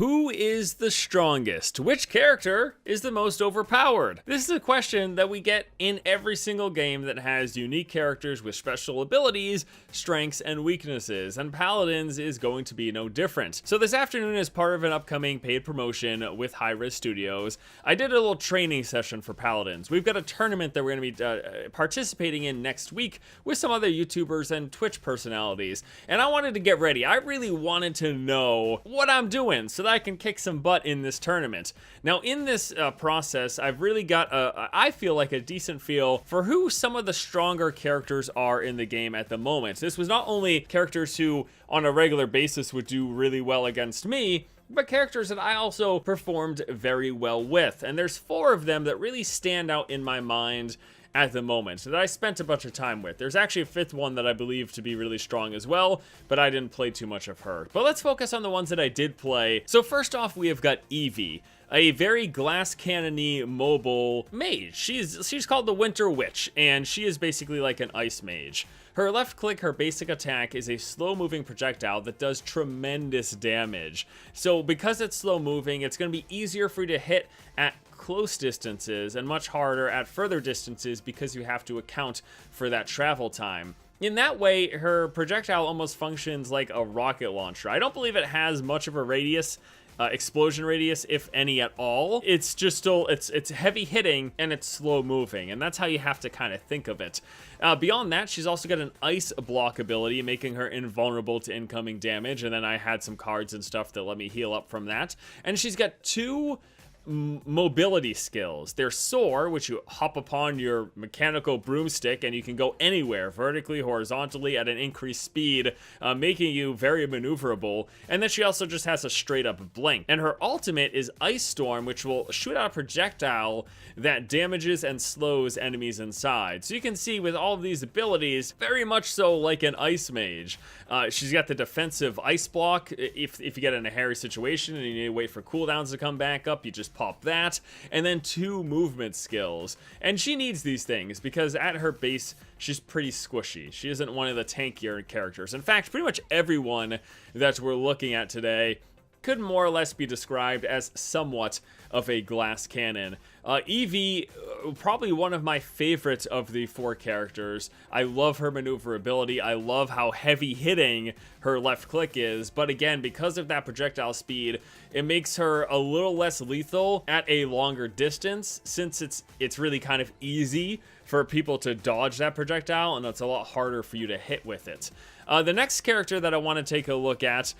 Who is the strongest? Which character is the most overpowered? This is a question that we get in every single game that has unique characters with special abilities, strengths, and weaknesses, and Paladins is going to be no different. So this afternoon, as part of an upcoming paid promotion with High Risk Studios, I did a little training session for Paladins. We've got a tournament that we're going to be participating in next week with some other YouTubers and Twitch personalities, and I wanted to get ready. I really wanted to know what I'm doing so that I can kick some butt in this tournament. Now, in this process, I've really got I feel like a decent feel for who some of the stronger characters are in the game at the moment. This was not only characters who on a regular basis would do really well against me, but characters that I also performed very well with. And there's 4 of them that really stand out in my mind at the moment that I spent a bunch of time with. There's actually a 5th one that I believe to be really strong as well, but I didn't play too much of her. But let's focus on the ones that I did play. So first off, we have got Evie, a very glass cannon-y mobile mage. She's called the Winter Witch, and she is basically like an ice mage. Her left click, her basic attack, is a slow-moving projectile that does tremendous damage. So because it's slow-moving, it's going to be easier for you to hit at close distances and much harder at further distances because you have to account for that travel time. In that way, her projectile almost functions like a rocket launcher. I don't believe it has much of a radius, explosion radius, if any at all. It's just still, it's heavy hitting and it's slow moving, and that's how you have to kind of think of it. Beyond that, she's also got an ice block ability, making her invulnerable to incoming damage, and then I had some cards and stuff that let me heal up from that. And she's got 2 mobility skills. They're Soar, which you hop upon your mechanical broomstick and you can go anywhere, vertically, horizontally, at an increased speed, making you very maneuverable. And then she also just has a straight up blink. And her ultimate is Ice Storm, which will shoot out a projectile that damages and slows enemies inside. So you can see with all of these abilities, very much so like an ice mage. She's got the defensive ice block. If you get in a hairy situation and you need to wait for cooldowns to come back up, you just pop that. And then 2 movement skills. And she needs these things because at her base, she's pretty squishy. She isn't one of the tankier characters. In fact, pretty much everyone that we're looking at today could more or less be described as somewhat of a glass cannon. Evie, probably one of my favorites of the 4 characters. I love her maneuverability. I love how heavy hitting her left click is. But again, because of that projectile speed, it makes her a little less lethal at a longer distance, since it's really kind of easy for people to dodge that projectile, and it's a lot harder for you to hit with it. The next character that I want to take a look at,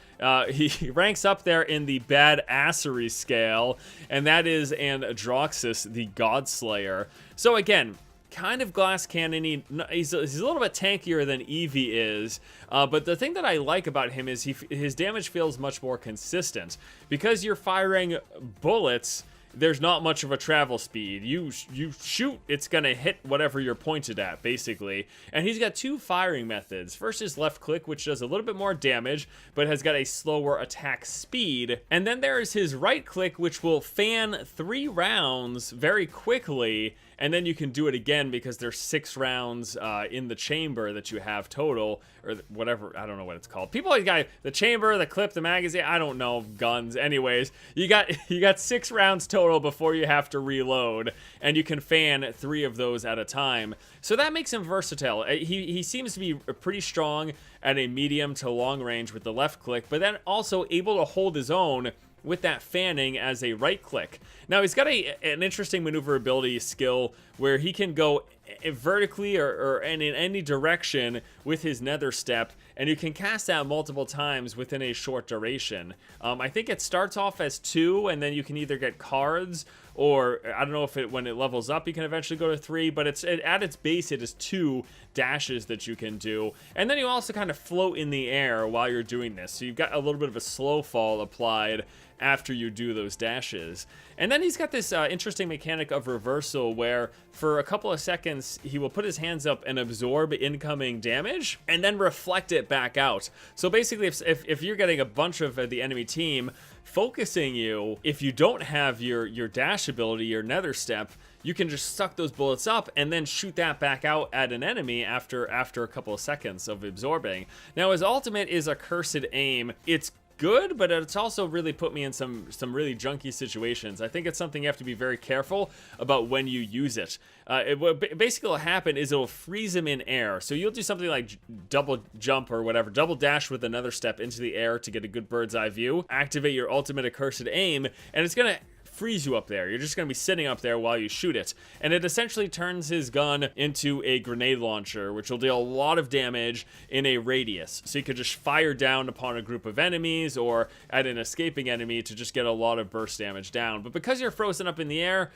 he ranks up there in the badassery scale, and that is Androxus, the Godslayer. So again, kind of glass cannon-y. He's a little bit tankier than Evie is, but the thing that I like about him is his damage feels much more consistent. Because you're firing bullets, there's not much of a travel speed. You shoot, it's gonna hit whatever you're pointed at, basically. And he's got 2 firing methods. First is left click, which does a little bit more damage, but has got a slower attack speed. And then there is his right click, which will fan 3 rounds very quickly, and then you can do it again because there's 6 rounds in the chamber that you have total, or whatever, I don't know what it's called. People like got the chamber, the clip, the magazine, I don't know, guns. Anyways, you got 6 rounds total before you have to reload, and you can fan 3 of those at a time. So that makes him versatile. He seems to be pretty strong at a medium to long range with the left click, but then also able to hold his own with that fanning as a right click. Now he's got an interesting maneuverability skill where he can go vertically or in any direction with his nether step, and you can cast that multiple times within a short duration. I think it starts off as 2, and then you can either get cards, or I don't know if when it levels up you can eventually go to 3, but at its base it is 2 dashes that you can do. And then you also kind of float in the air while you're doing this, so you've got a little bit of a slow fall applied after you do those dashes. And then he's got this interesting mechanic of reversal where for a couple of seconds he will put his hands up and absorb incoming damage and then reflect it back out. So basically if you're getting a bunch of the enemy team focusing you, if you don't have your dash ability, your nether step, you can just suck those bullets up and then shoot that back out at an enemy after a couple of seconds of absorbing. Now his ultimate is a cursed aim. It's good, but it's also really put me in some really junky situations. I think it's something you have to be very careful about when you use it. What basically will happen is it'll freeze him in air. So you'll do something like double jump or whatever, double dash with another step into the air to get a good bird's eye view, activate your ultimate accursed aim, and it's gonna freeze you up there. You're just going to be sitting up there while you shoot it. And it essentially turns his gun into a grenade launcher, which will deal a lot of damage in a radius. So you could just fire down upon a group of enemies or at an escaping enemy to just get a lot of burst damage down. But because you're frozen up in the air,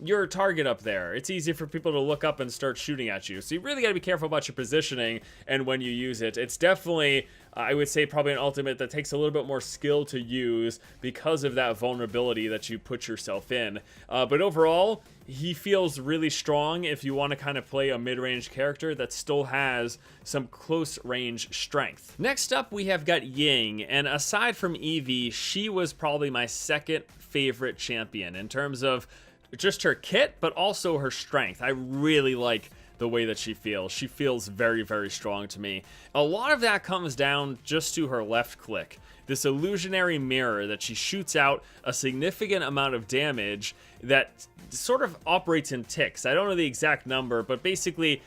you're a target up there. It's easy for people to look up and start shooting at you. So you really got to be careful about your positioning and when you use it. It's definitely, I would say, probably an ultimate that takes a little bit more skill to use because of that vulnerability that you put yourself in. But overall, he feels really strong if you want to kind of play a mid-range character that still has some close-range strength. Next up, we have got Ying, and aside from Eevee, she was probably my second favorite champion in terms of just her kit, but also her strength. I really like the way that she feels. She feels very, very strong to me. A lot of that comes down just to her left click. This illusionary mirror that she shoots out a significant amount of damage that sort of operates in ticks. I don't know the exact number, but basically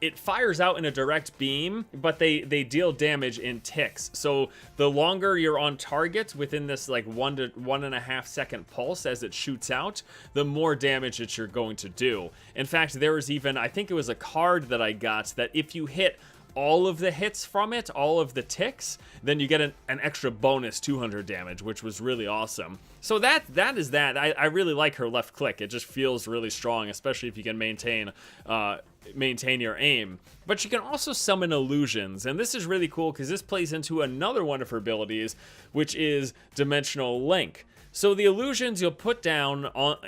it fires out in a direct beam, but they deal damage in ticks. So the longer you're on target within this like 1 to 1.5 second pulse as it shoots out, the more damage that you're going to do. In fact, there was even, I think it was a card that I got that if you hit all of the hits from it, all of the ticks, then you get an extra bonus 200 damage, which was really awesome. So that is that. I really like her left click. It just feels really strong, especially if you can maintain your aim. But you can also summon illusions, and this is really cool because this plays into another one of her abilities, which is Dimensional Link. So the illusions you'll put down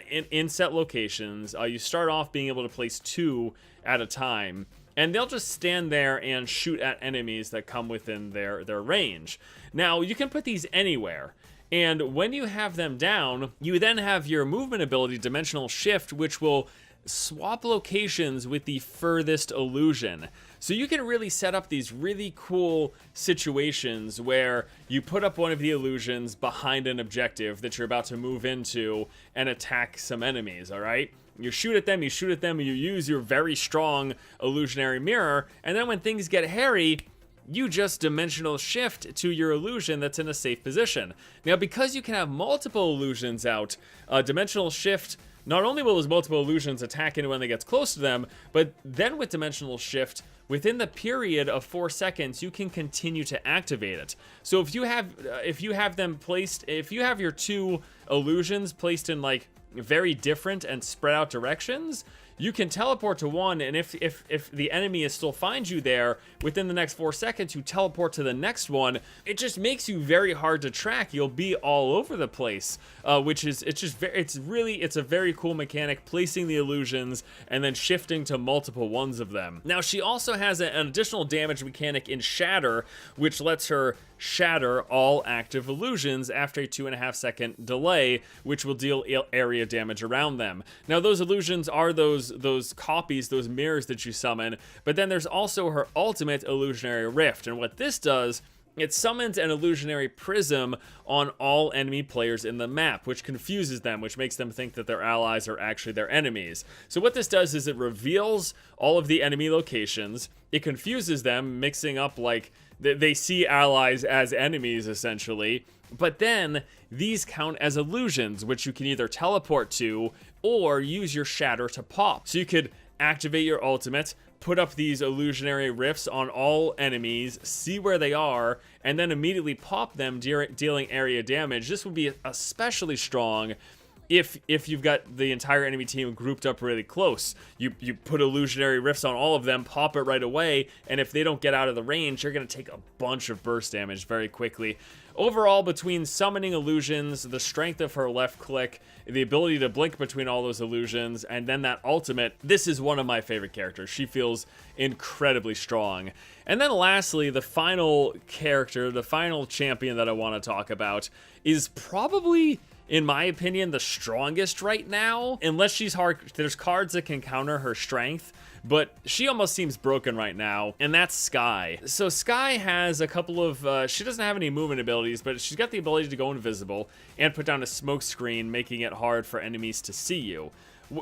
in set locations, you start off being able to place 2 at a time, and they'll just stand there and shoot at enemies that come within their range. Now, you can put these anywhere, and when you have them down, you then have your movement ability, Dimensional Shift, which will swap locations with the furthest illusion. So you can really set up these really cool situations where you put up one of the illusions behind an objective that you're about to move into and attack some enemies, all right? You shoot at them, you use your very strong illusionary mirror, and then when things get hairy, you just dimensional shift to your illusion that's in a safe position. Now, because you can have multiple illusions out, dimensional shift, not only will those multiple illusions attack anyone that gets close to them, but then with dimensional shift, within the period of 4 seconds, you can continue to activate it. So if you have them placed, if you have your 2 illusions placed in like very different and spread out directions, you can teleport to one, and if the enemy still finds you there, within the next 4 seconds, you teleport to the next one. It just makes you very hard to track. You'll be all over the place, which is, it's a very cool mechanic, placing the illusions and then shifting to multiple ones of them. Now, she also has an additional damage mechanic in Shatter, which lets her shatter all active illusions after a 2.5 second delay, which will deal area damage around them. Now, those illusions are those copies, those mirrors that you summon, but then there's also her ultimate illusionary rift, and what this does, it summons an illusionary prism on all enemy players in the map, which confuses them, which makes them think that their allies are actually their enemies. So what this does is it reveals all of the enemy locations, it confuses them, mixing up like they see allies as enemies essentially, but then these count as illusions, which you can either teleport to or use your shatter to pop. So you could activate your ultimate, put up these illusionary rifts on all enemies, see where they are, and then immediately pop them, dealing area damage. This would be especially strong if you've got the entire enemy team grouped up really close. You put illusionary rifts on all of them, pop it right away, and if they don't get out of the range, you're going to take a bunch of burst damage very quickly. Overall, between summoning illusions, the strength of her left click, the ability to blink between all those illusions, and then that ultimate, this is one of my favorite characters. She feels incredibly strong. And then lastly, the final character, the final champion that I want to talk about is probably, in my opinion, the strongest right now. Unless she's hard, there's cards that can counter her strength, but she almost seems broken right now, and that's Sky. So Sky has a couple of, she doesn't have any movement abilities, but she's got the ability to go invisible and put down a smoke screen, making it hard for enemies to see you.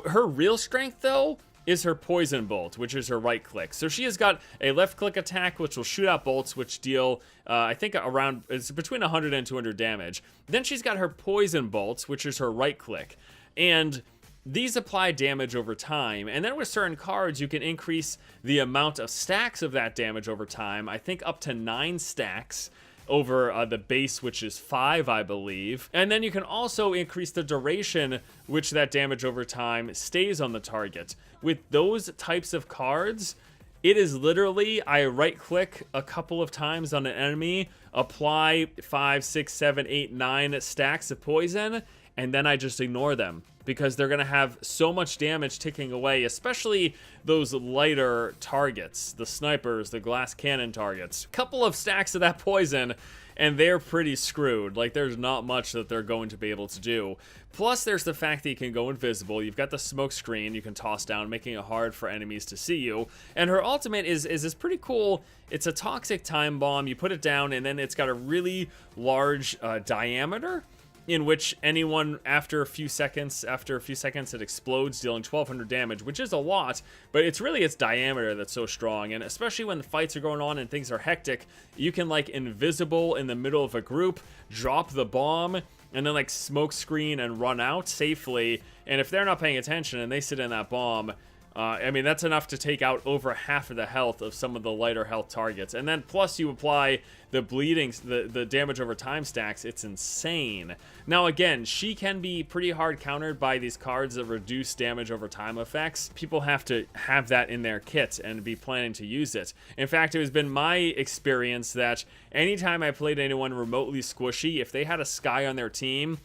Her real strength, though, is her poison bolt, which is her right click. So she has got a left click attack, which will shoot out bolts, which deal, I think around, it's between 100 and 200 damage. Then she's got her poison bolts, which is her right click. And these apply damage over time, and then with certain cards, you can increase the amount of stacks of that damage over time. I think up to 9 stacks over the base, which is 5, I believe. And then you can also increase the duration which that damage over time stays on the target. With those types of cards, it is literally, I right-click a couple of times on an enemy, apply 5, 6, 7, 8, 9 stacks of poison, and then I just ignore them, because they're going to have so much damage ticking away, especially those lighter targets, the snipers, the glass cannon targets. Couple of stacks of that poison, and they're pretty screwed. Like, there's not much that they're going to be able to do. Plus, there's the fact that you can go invisible. You've got the smoke screen you can toss down, making it hard for enemies to see you. And her ultimate is pretty cool. It's a toxic time bomb. You put it down, and then it's got a really large diameter, in which anyone after a few seconds it explodes, dealing 1200 damage, which is a lot, but it's really its diameter that's so strong. And especially when the fights are going on and things are hectic, you can like invisible in the middle of a group, drop the bomb, and then like smoke screen and run out safely. And if they're not paying attention and they sit in that bomb, I mean, that's enough to take out over half of the health of some of the lighter health targets. And then plus you apply the bleeding, the damage over time stacks. It's insane. Now, again, she can be pretty hard countered by these cards that reduce damage over time effects. People have to have that in their kit and be planning to use it. In fact, it has been my experience that anytime I played anyone remotely squishy, if they had a Sky on their team,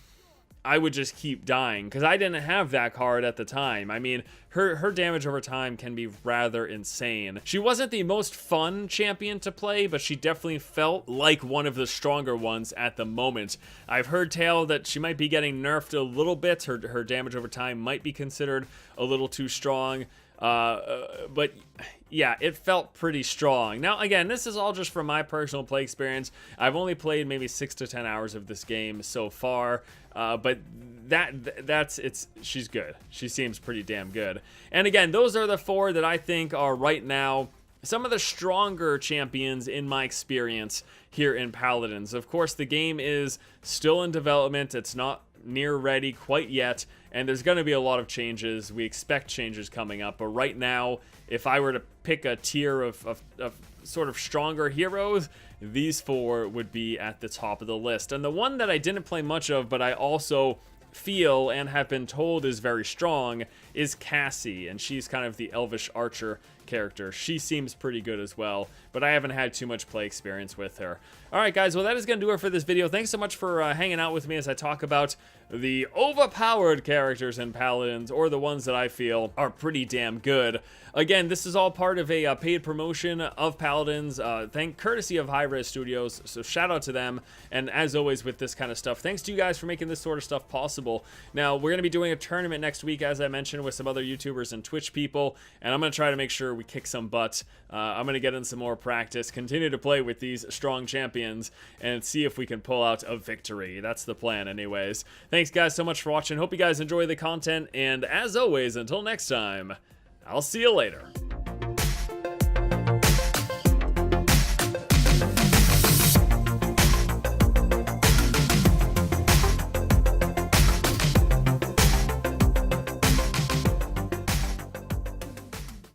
I would just keep dying, because I didn't have that card at the time. I mean, her damage over time can be rather insane. She wasn't the most fun champion to play, but she definitely felt like one of the stronger ones at the moment. I've heard tale that she might be getting nerfed a little bit. Her damage over time might be considered a little too strong. But yeah, it felt pretty strong. Now, again, this is all just from my personal play experience. I've only played maybe 6 to 10 hours of this game so far, but she's good. She seems pretty damn good. And again, those are the 4 that I think are right now some of the stronger champions in my experience here in Paladins. Of course, the game is still in development. It's not near ready quite yet, and there's going to be a lot of changes. We expect changes coming up, but right now, if I were to pick a tier of sort of stronger heroes, these 4 would be at the top of the list. And the one that I didn't play much of, but I also feel and have been told is very strong, is Cassie, and she's kind of the elvish archer character. She seems pretty good as well, but I haven't had too much play experience with her. Alright guys, well that is going to do it for this video. Thanks so much for hanging out with me as I talk about the overpowered characters in Paladins, or the ones that I feel are pretty damn good. Again, this is all part of a paid promotion of Paladins, courtesy of Hi-Res Studios, so shout out to them. And as always with this kind of stuff, thanks to you guys for making this sort of stuff possible. Now, we're going to be doing a tournament next week, as I mentioned, with some other YouTubers and Twitch people, and I'm going to try to make sure we kick some butt. I'm going to get in some more practice, continue to play with these strong champions, and see if we can pull out a victory. That's the plan anyways. Thanks guys so much for watching. Hope you guys enjoy the content, and as always, until next time, I'll see you later.